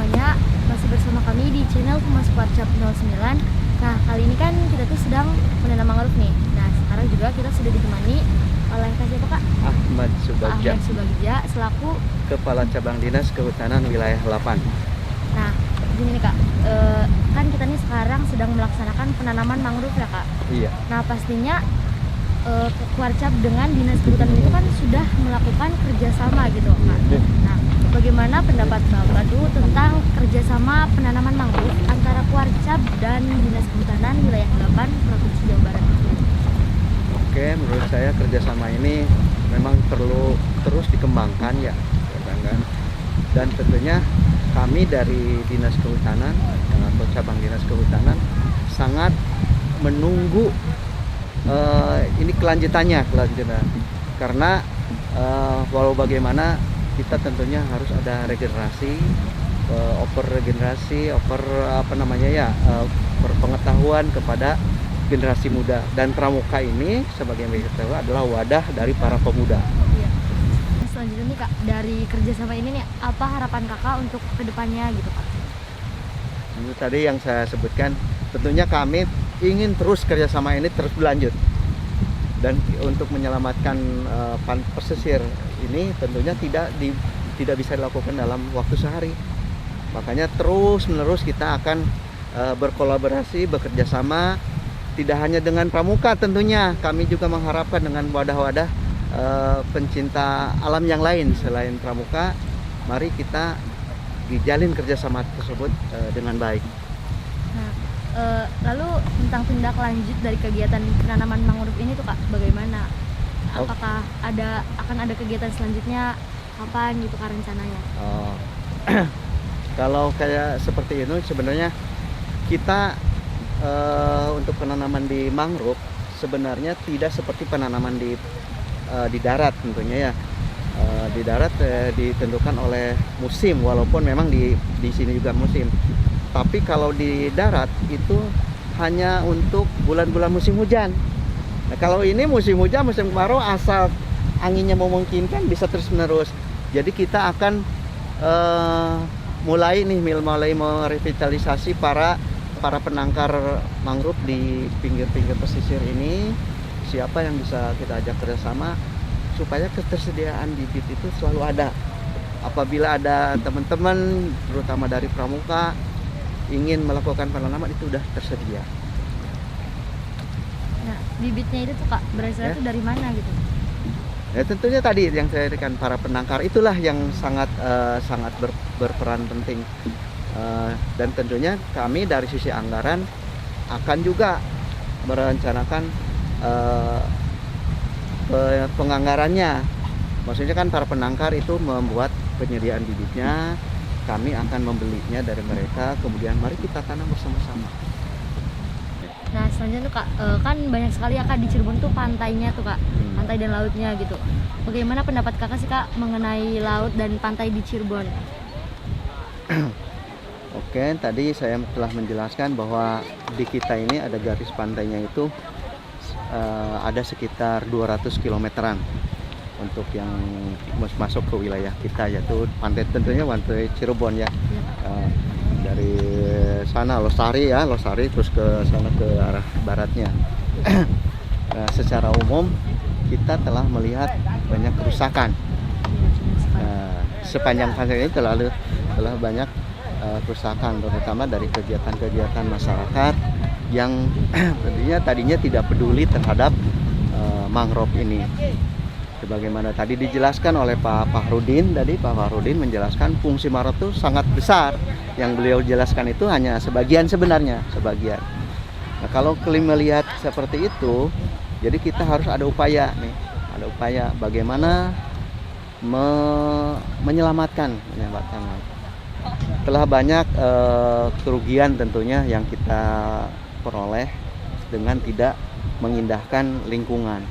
semuanya, masih bersama kami di channel Humas Warcap 09. Nah, kali ini kan kita tuh sedang menanam mangrove nih. Nah, sekarang juga kita sudah ditemani oleh siapa Kak? Ahmad Subagja, Ahmad Subagja selaku Kepala Cabang Dinas Kehutanan Wilayah 8. Nah, gini nih Kak, kan kita nih sekarang sedang melaksanakan penanaman mangrove ya Kak. Iya. Nah, pastinya Warcap dengan Dinas Kehutanan itu kan sudah melakukan kerjasama gitu Kak. Nah, bagaimana pendapat Bapak tuh tentang kerjasama penanaman mangrove antara Warcap dan Dinas Kehutanan Wilayah 8 Provinsi Jawa Barat? Oke, menurut saya kerjasama ini memang perlu terus dikembangkan ya, kan? Dan tentunya kami dari Dinas Kehutanan atau Cabang Dinas Kehutanan sangat menunggu ini kelanjutannya, karena walau bagaimana kita tentunya harus ada regenerasi, berpengetahuan kepada generasi muda, dan Pramuka ini sebagai yang kita tahu adalah wadah dari para pemuda. Iya. Selanjutnya nih Kak, dari kerjasama ini nih apa harapan Kakak untuk kedepannya gitu Kak? Itu tadi yang saya sebutkan, tentunya kami ingin terus kerjasama ini terus berlanjut, dan untuk menyelamatkan pesisir ini tentunya tidak bisa dilakukan dalam waktu sehari. Makanya terus menerus kita akan berkolaborasi, bekerja sama, tidak hanya dengan Pramuka, tentunya kami juga mengharapkan dengan wadah-wadah pencinta alam yang lain selain Pramuka. Mari kita dijalin kerjasama tersebut dengan baik. Nah, lalu tentang tindak lanjut dari kegiatan penanaman mangrove ini tuh Kak, bagaimana? Apakah akan ada kegiatan selanjutnya, kapan gitu Kak rencananya? Oh. Kalau kayak seperti itu sebenarnya kita untuk penanaman di mangrove sebenarnya tidak seperti penanaman di darat tentunya ya. Di darat ditentukan oleh musim, walaupun memang di sini juga musim. Tapi kalau di darat itu hanya untuk bulan-bulan musim hujan. Nah, kalau ini musim hujan, musim kemarau, asal anginnya memungkinkan bisa terus-menerus. Jadi kita akan mulai merevitalisasi para penangkar mangrove di pinggir-pinggir pesisir ini. Siapa yang bisa kita ajak kerjasama supaya ketersediaan bibit itu selalu ada. Apabila ada teman-teman terutama dari Pramuka ingin melakukan penanaman, itu sudah tersedia. Nah, bibitnya itu tuh Kak berasal itu dari mana gitu? Ya, tentunya tadi yang saya katakan, para penangkar itulah yang sangat berperan penting. Dan tentunya kami dari sisi anggaran akan juga merencanakan penganggarannya. Maksudnya kan para penangkar itu membuat penyediaan bibitnya, kami akan membelinya dari mereka, kemudian mari kita tanam bersama-sama. Nah, selanjutnya tuh Kak, kan banyak sekali ya Kak di Cirebon tuh pantainya tuh Kak, pantai dan lautnya gitu. Bagaimana pendapat Kakak sih Kak mengenai laut dan pantai di Cirebon? Oke, tadi saya telah menjelaskan bahwa di kita ini ada garis pantainya itu ada sekitar 200 kilometeran untuk yang masuk ke wilayah kita, yaitu pantai, tentunya pantai Cirebon ya. Dari sana Losari terus ke sana ke arah baratnya. Nah, secara umum kita telah melihat banyak kerusakan. Sepanjang pantai ini telah banyak kerusakan, terutama dari kegiatan-kegiatan masyarakat yang tadinya tidak peduli terhadap mangrove ini. Sebagaimana tadi dijelaskan oleh Pak Fahrudin, Pak Fahrudin menjelaskan fungsi mangrove itu sangat besar. Yang beliau jelaskan itu hanya sebagian sebenarnya, sebagian. Nah, kalau kalian melihat seperti itu, jadi kita harus ada upaya bagaimana menyelamatkan. Telah banyak kerugian tentunya yang kita peroleh dengan tidak mengindahkan lingkungan.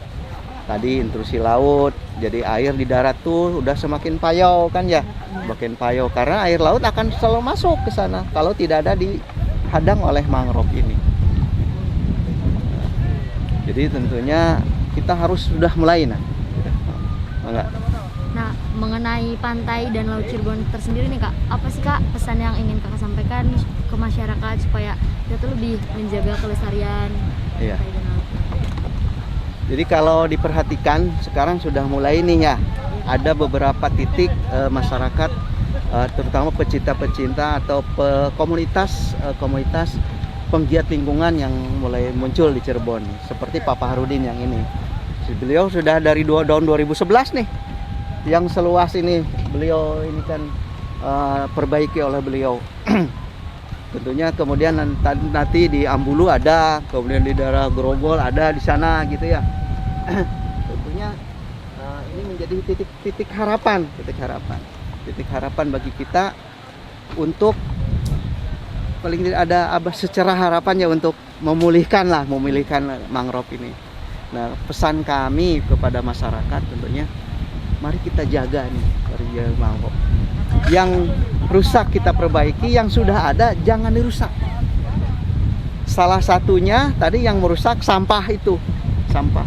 Tadi intrusi laut, jadi air di darat tuh udah semakin payau kan ya, makin payau karena air laut akan selalu masuk ke sana kalau tidak ada dihadang oleh mangrove ini. Jadi tentunya kita harus sudah mulai Nah, mengenai pantai dan Laut Cirebon tersendiri nih Kak, apa sih Kak pesan yang ingin Kakak sampaikan ke masyarakat supaya kita tuh lebih menjaga kelestarian Iya. pantai dan laut? Jadi kalau diperhatikan sekarang sudah mulai nih ya, ada beberapa titik masyarakat terutama pecinta-pecinta atau komunitas penggiat lingkungan yang mulai muncul di Cirebon, seperti Pak Paharudin yang ini. Beliau sudah dari tahun 2011 nih, yang seluas ini beliau ini kan perbaiki oleh beliau. Tentunya kemudian nanti di Ambulu ada, kemudian di daerah Grogol ada di sana gitu ya. Tentunya ini menjadi titik harapan bagi kita untuk paling tidak ada secara harapannya untuk memulihkan mangrove ini. Nah, pesan kami kepada masyarakat tentunya mari kita jaga nih mangrove. Yang rusak kita perbaiki, yang sudah ada jangan dirusak. Salah satunya tadi yang merusak sampah itu, sampah.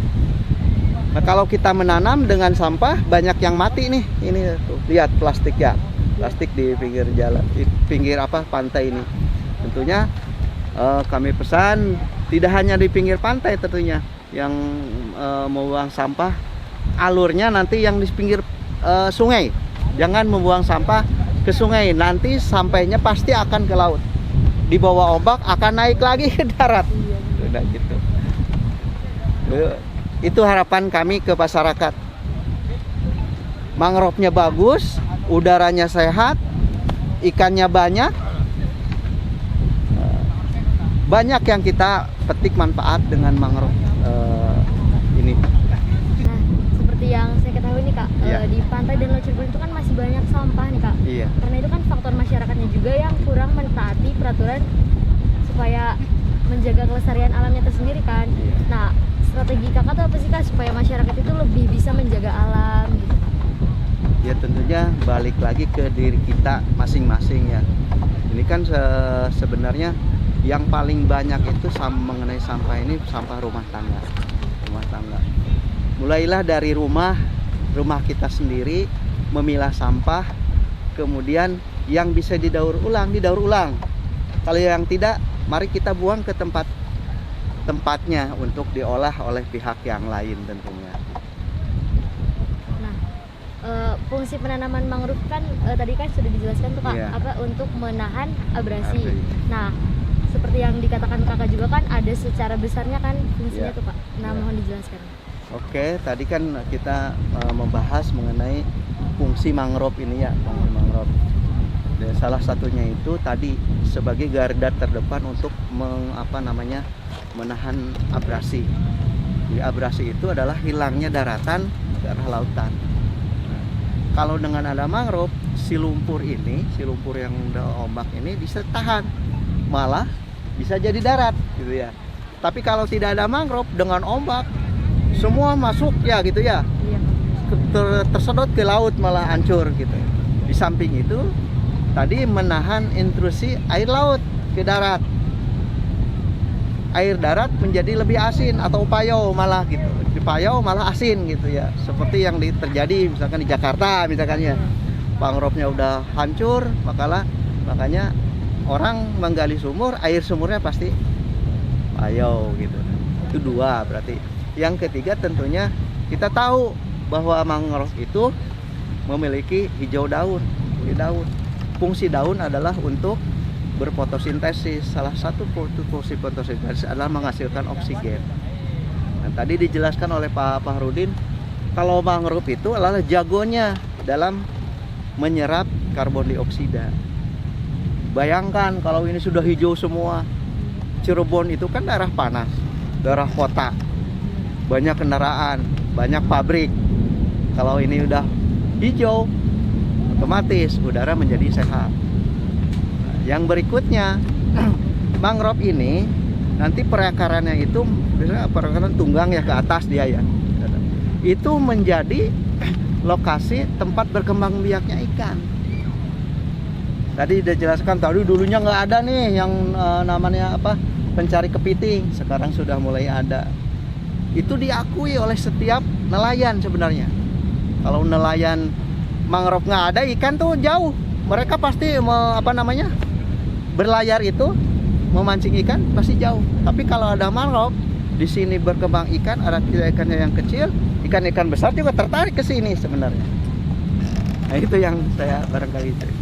Nah, kalau kita menanam dengan sampah banyak yang mati nih. Ini tuh, lihat plastik ya. Plastik di pinggir jalan, di pinggir pantai ini. Tentunya kami pesan tidak hanya di pinggir pantai tentunya yang membuang sampah, alurnya nanti yang di pinggir sungai. Jangan membuang sampah ke sungai, nanti sampainya pasti akan ke laut. Di bawah ombak akan naik lagi ke darat. Udah gitu. Itu harapan kami ke masyarakat. Mangrove-nya bagus, udaranya sehat, ikannya banyak. Banyak yang kita petik manfaat dengan mangrove ini. Nah, seperti yang saya ketahui nih Kak, Iya. di pantai dan Laut Cirebon itu kan masih banyak sampah nih Kak. Iya. Karena itu kan faktor masyarakatnya juga yang kurang mentaati peraturan supaya menjaga kelestarian alamnya tersendiri kan. Iya. Nah, strategi Kakak tuh apa sih Kak supaya masyarakat itu lebih bisa menjaga alam gitu Kak? Ya tentunya balik lagi ke diri kita masing-masing ya. Ini kan sebenarnya yang paling banyak itu mengenai sampah ini sampah rumah tangga. Mulailah dari rumah kita sendiri memilah sampah, kemudian yang bisa didaur ulang. Kalau yang tidak, mari kita buang ke tempatnya untuk diolah oleh pihak yang lain tentunya. Nah, fungsi penanaman mangrove kan tadi kan sudah dijelaskan tuh Kak, Iya. apa untuk menahan abrasi. Abrasi. Nah, seperti yang dikatakan Kakak juga kan ada secara besarnya kan fungsinya Iya. tuh Pak. Nah, Iya. mohon dijelaskan. Oke, tadi kan kita membahas mengenai fungsi mangrove ini ya, fungsi mangrove. Dan salah satunya itu tadi sebagai garda terdepan untuk menahan abrasi. Jadi abrasi itu adalah hilangnya daratan ke arah lautan. Nah, kalau dengan ada mangrove, si lumpur yang udah ombak ini bisa tahan, malah bisa jadi darat gitu ya. Tapi kalau tidak ada mangrove dengan ombak, semua masuk ya gitu ya, Iya. tersedot ke laut malah hancur gitu. Di samping itu tadi menahan intrusi air laut ke darat. Air darat menjadi lebih asin atau payau malah gitu. Di payau malah asin gitu ya. Seperti yang terjadi misalkan di Jakarta misalkan ya. Mangrove-nya udah hancur, makanya orang menggali sumur, air sumurnya pasti payau gitu. Itu dua berarti. Yang ketiga tentunya kita tahu bahwa mangrove itu memiliki hijau daun. Fungsi daun adalah untuk berfotosintesis. Salah satu fungsi fotosintesis adalah menghasilkan oksigen. Nah, tadi dijelaskan oleh Pak Paharudin kalau mangrove itu adalah jagonya dalam menyerap karbon dioksida. Bayangkan kalau ini sudah hijau semua. Cirebon itu kan daerah panas, daerah kota, banyak kendaraan, banyak pabrik. Kalau ini udah hijau, otomatis udara menjadi sehat. Nah, yang berikutnya, mangrove ini nanti perakarannya itu biasanya perakaran tunggang ya ke atas dia ya. Itu menjadi lokasi tempat berkembang biaknya ikan. Tadi udah jelaskan, tadi dulunya nggak ada nih yang namanya pencari kepiting, sekarang sudah mulai ada. Itu diakui oleh setiap nelayan sebenarnya. Kalau nelayan mangrove nggak ada, ikan tuh jauh. Mereka pasti berlayar itu memancing ikan pasti jauh. Tapi kalau ada mangrove, di sini berkembang ikan, ada ikannya yang kecil, ikan-ikan besar juga tertarik ke sini sebenarnya. Nah itu yang saya barangkali saya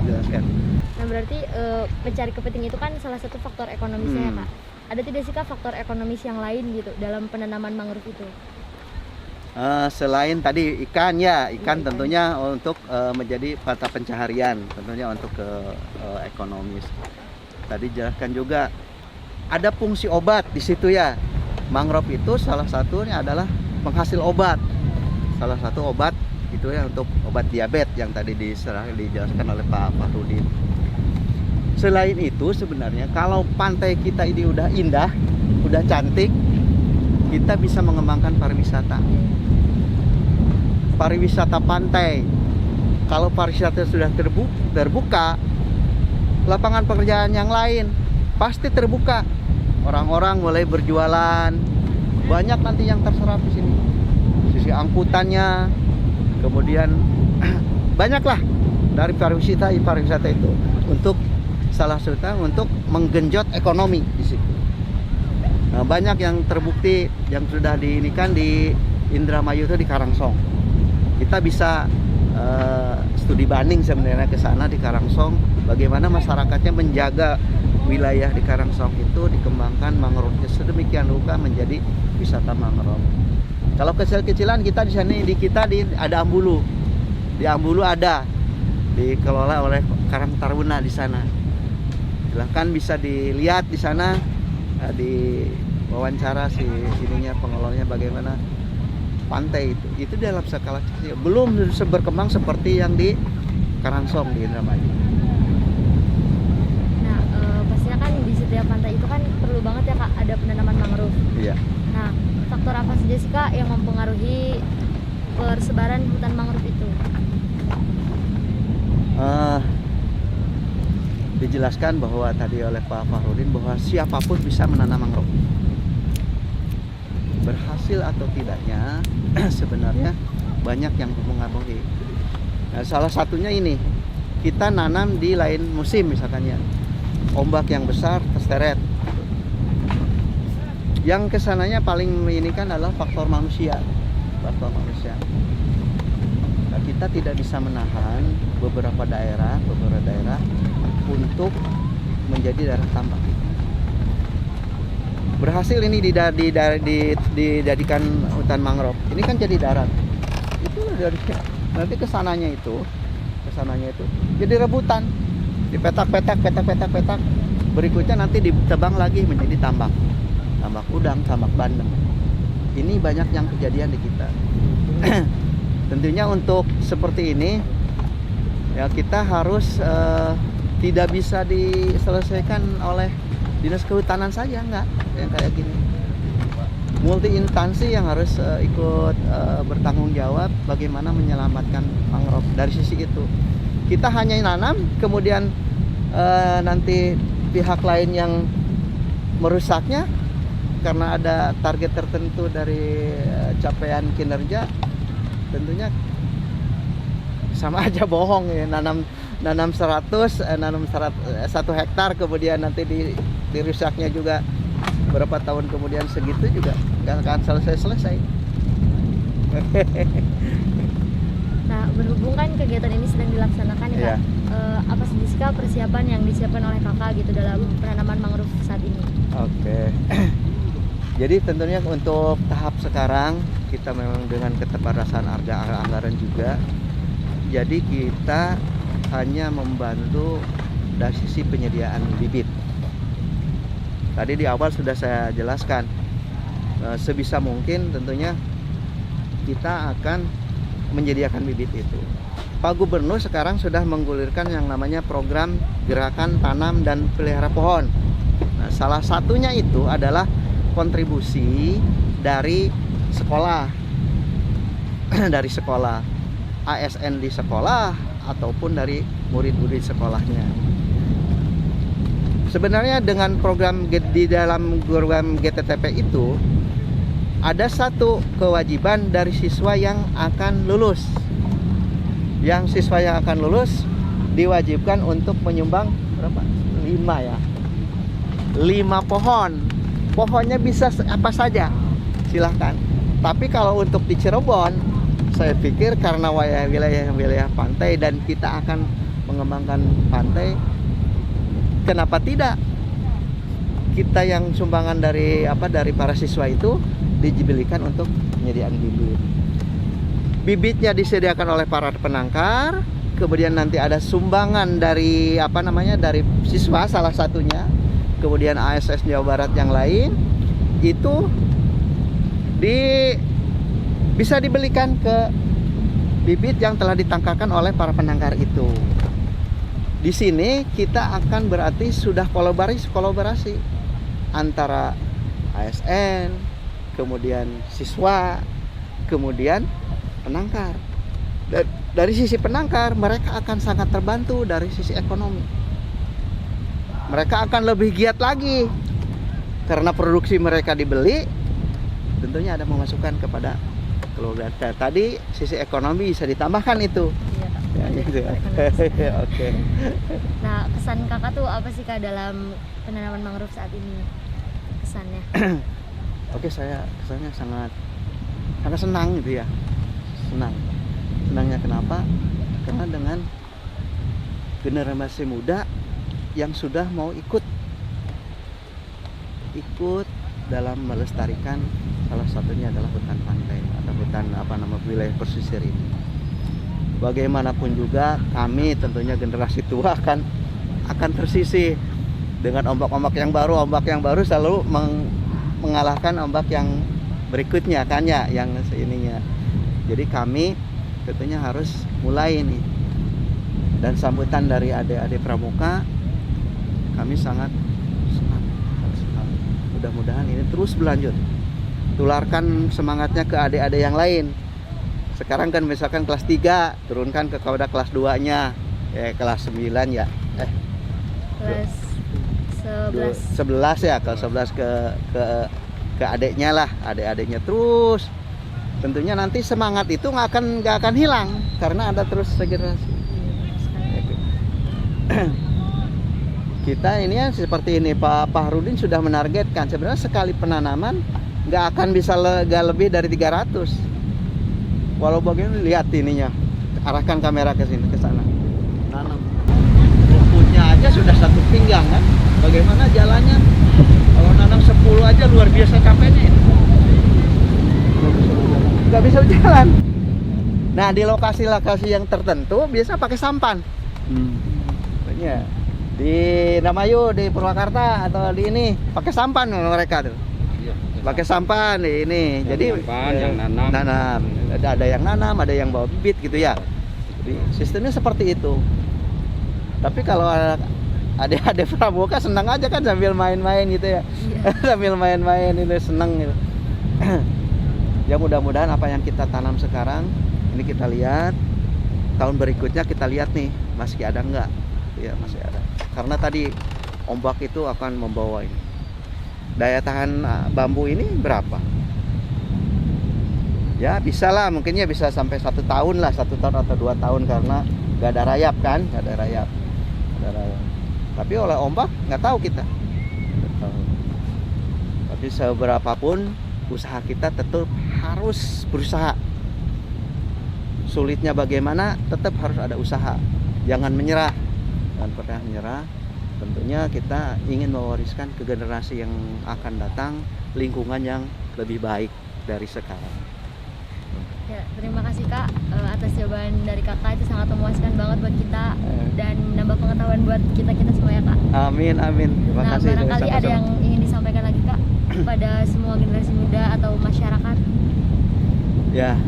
jelaskan. Nah berarti mencari kepiting itu kan salah satu faktor ekonomisnya ya Kak. Ada tidak sih Kak faktor ekonomis yang lain gitu dalam penanaman mangrove itu? Selain tadi ikan tentunya untuk menjadi mata pencaharian, tentunya untuk ekonomis. Tadi jelaskan juga ada fungsi obat di situ ya. Mangrove itu salah satunya adalah penghasil obat. Salah satu obat itu ya untuk obat diabetes yang tadi dijelaskan oleh Pak Fahrudin. Selain itu sebenarnya kalau pantai kita ini udah indah, udah cantik, kita bisa mengembangkan pariwisata. Pariwisata pantai. Kalau pariwisata sudah terbuka, lapangan pekerjaan yang lain pasti terbuka. Orang-orang mulai berjualan, banyak nanti yang terserap di sini. Sisi angkutannya, kemudian banyaklah dari pariwisata itu untuk salah satu untuk menggenjot ekonomi di situ. Nah, banyak yang terbukti yang sudah diinikan di Indramayu itu di Karangsong. Kita bisa studi banding sebenarnya ke sana di Karangsong, bagaimana masyarakatnya menjaga wilayah di Karangsong itu dikembangkan mangrove sedemikian rupa menjadi wisata mangrove. Kalau kecil-kecilan kita di sini ada Ambulu. Di Ambulu ada dikelola oleh Karang Taruna di sana. Silahkan bisa dilihat di sana, di wawancara pengelolanya bagaimana pantai itu dalam skala kecil, belum berkembang seperti yang di Karangsong di Indramayu. Nah pastinya kan di setiap pantai itu kan perlu banget ya Kak ada penanaman mangrove. Iya. Nah faktor apa saja sih Kak yang mempengaruhi persebaran hutan mangrove itu? Dijelaskan bahwa tadi oleh Pak Fahrudin bahwa siapapun bisa menanam mangrove. Berhasil atau tidaknya sebenarnya banyak yang mempengaruhi. Nah, salah satunya ini kita nanam di lain musim misalkan ya, ombak yang besar terseret. Yang kesananya paling ini kan adalah faktor manusia. Nah, kita tidak bisa menahan beberapa daerah untuk menjadi daerah tambak. Berhasil ini dijadikan hutan mangrove. Ini kan jadi darat. Itu dari nanti kesananya itu jadi rebutan. Dipetak. Berikutnya nanti ditebang lagi menjadi tambak udang, tambak bandeng. Ini banyak yang kejadian di kita. Tentunya untuk seperti ini ya kita harus tidak bisa diselesaikan oleh dinas kehutanan saja, enggak yang kayak gini. Multi instansi yang harus ikut bertanggung jawab bagaimana menyelamatkan mangrove dari sisi itu. Kita hanya nanam, kemudian nanti pihak lain yang merusaknya karena ada target tertentu dari capaian kinerja, tentunya sama aja bohong ya. Nanam 100 hektar kemudian nanti dirusaknya juga berapa tahun kemudian segitu juga nggak akan selesai. Nah berhubung kan kegiatan ini sedang dilaksanakan ya Kak, apa sih Kak persiapan yang disiapkan oleh Kakak gitu dalam penanaman mangrove saat ini? Oke. Jadi tentunya untuk tahap sekarang kita memang dengan keterbatasan anggaran juga. Jadi kita hanya membantu dari sisi penyediaan bibit. Tadi di awal sudah saya jelaskan, sebisa mungkin tentunya kita akan menyediakan bibit itu. Pak Gubernur sekarang sudah menggulirkan yang namanya program gerakan tanam dan pelihara pohon. Nah, salah satunya itu adalah kontribusi dari sekolah, ASN di sekolah ataupun dari murid-murid sekolahnya. Sebenarnya dengan program di dalam program GTTP itu ada satu kewajiban dari siswa yang akan lulus, yang siswa yang akan lulus diwajibkan untuk menyumbang berapa? 5 ya. 5 pohon. Pohonnya bisa apa saja. Silahkan. Tapi kalau untuk di Cirebon, saya pikir karena wilayah pantai dan kita akan mengembangkan pantai, kenapa tidak kita yang sumbangan dari para siswa itu dibelikan untuk penyediaan bibit. Bibitnya disediakan oleh para penangkar, kemudian nanti ada sumbangan dari dari siswa salah satunya, kemudian ASS Jawa Barat yang lain itu bisa dibelikan ke bibit yang telah ditangkarkan oleh para penangkar itu. Di sini kita akan berarti sudah kolaborasi antara ASN, kemudian siswa, kemudian penangkar. Dari sisi penangkar mereka akan sangat terbantu dari sisi ekonomi. Mereka akan lebih giat lagi karena produksi mereka dibeli, tentunya ada pemasukan kepada keluarga. Tadi sisi ekonomi bisa ditambahkan itu. Iya, Kak. Ya, gitu. Oke. Nah, kesan Kakak tuh apa sih Kak dalam penanaman mangrove saat ini? Kesannya? Oke, saya kesannya sangat senang gitu ya. Senangnya kenapa? Karena dengan generasi muda yang sudah mau ikut dalam melestarikan salah satunya adalah hutan pantai atau hutan wilayah pesisir ini. Bagaimanapun juga kami tentunya generasi tua akan tersisih dengan ombak yang baru selalu mengalahkan ombak yang berikutnya kan ya, yang seininya. Jadi kami tentunya harus mulai ini, dan sambutan dari adik-adik pramuka kami sangat senang. Mudah-mudahan ini terus berlanjut, tularkan semangatnya ke adik-adik yang lain. Sekarang kan misalkan kelas 3 turunkan kepada kelas 2 nya kelas 9 ya Kelas 11 ya, kelas 11 ke adiknya lah, adik-adiknya terus. Tentunya nanti semangat itu nggak akan hilang karena ada terus generasi. Kita ini ya seperti ini, Pak Fahrudin sudah menargetkan sebenarnya sekali penanaman nggak akan bisa lebih dari 300. Walau bagaimana, lihat ininya, arahkan kamera ke sini, ke sana. Nanam rumputnya aja sudah 1 pinggang kan. Bagaimana jalannya? Kalau nanam 10 aja luar biasa capeknya ini. Nggak bisa jalan. Nah, di lokasi-lokasi yang tertentu biasa pakai sampan. Ya. Di Namayu, di Purwakarta atau di ini pakai sampan mereka tuh. Pakai sampan di ini. Yang jadi yang nanam. Ada yang nanam, ada yang bawa bibit gitu ya. Jadi sistemnya seperti itu. Tapi kalau adik-adik pramuka senang aja kan sambil main-main gitu ya. Sambil main-main itu senang gitu. Ya mudah-mudahan apa yang kita tanam sekarang ini kita lihat tahun berikutnya, kita lihat nih masih ada enggak. Ya masih ada. Karena tadi ombak itu akan membawa ini. Daya tahan bambu ini berapa? Ya bisa lah, mungkinnya bisa sampai 1 tahun lah, 1 tahun atau 2 tahun karena gak ada rayap kan, gak ada rayap. Tapi oleh ombak nggak tahu kita. Tapi seberapapun usaha kita tetap harus berusaha. Sulitnya bagaimana, tetap harus ada usaha. Jangan menyerah, jangan pernah menyerah. Tentunya kita ingin mewariskan ke generasi yang akan datang lingkungan yang lebih baik dari sekarang. Ya, terima kasih Kak atas jawaban dari Kakak, itu sangat memuaskan banget buat kita dan menambah pengetahuan buat kita semua ya Kak. Amin. Terima kasih. Barangkali ada yang ingin disampaikan lagi Kak kepada semua generasi muda atau masyarakat. Ya,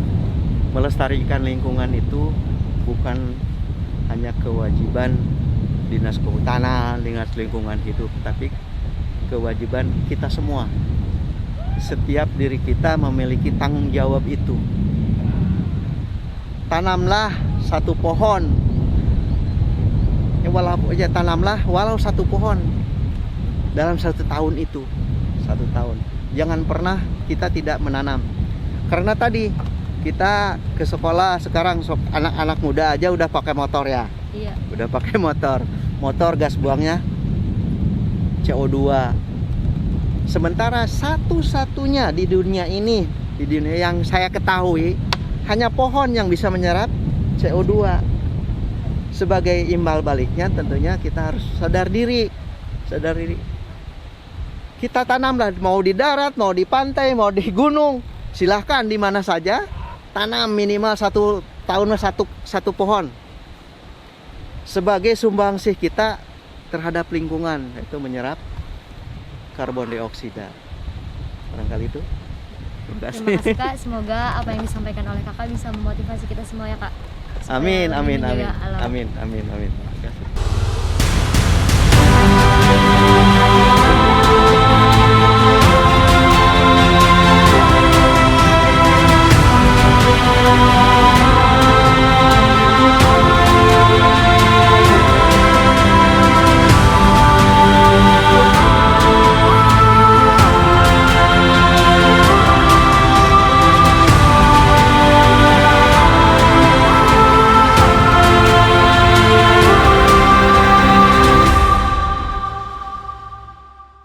melestarikan lingkungan itu bukan hanya kewajiban Dinas Kehutanan, Dinas Lingkungan Hidup, tapi kewajiban kita semua. Setiap diri kita memiliki tanggung jawab itu. Tanamlah 1 pohon. Tanamlah walau 1 pohon dalam 1 tahun itu. 1 tahun. Jangan pernah kita tidak menanam. Karena tadi kita ke sekolah sekarang anak-anak muda aja udah pakai motor ya. Iya. Udah pakai motor. Motor gas buangnya CO2. Sementara satu-satunya di dunia ini, di dunia yang saya ketahui, hanya pohon yang bisa menyerap CO2. Sebagai imbal baliknya tentunya kita harus sadar diri. Sadar diri. Kita tanamlah, mau di darat, mau di pantai, mau di gunung, silahkan di mana saja, tanam minimal 1 tahun satu pohon. Sebagai sumbangsih kita terhadap lingkungan, yaitu menyerap karbon dioksida. Barangkali itu. Terima kasih. Terima kasih Kak, semoga apa yang disampaikan oleh Kakak bisa memotivasi kita semua ya Kak. Supaya Amin, lebih amin, menjaga amin. alam. Amin, amin, amin. Terima kasih.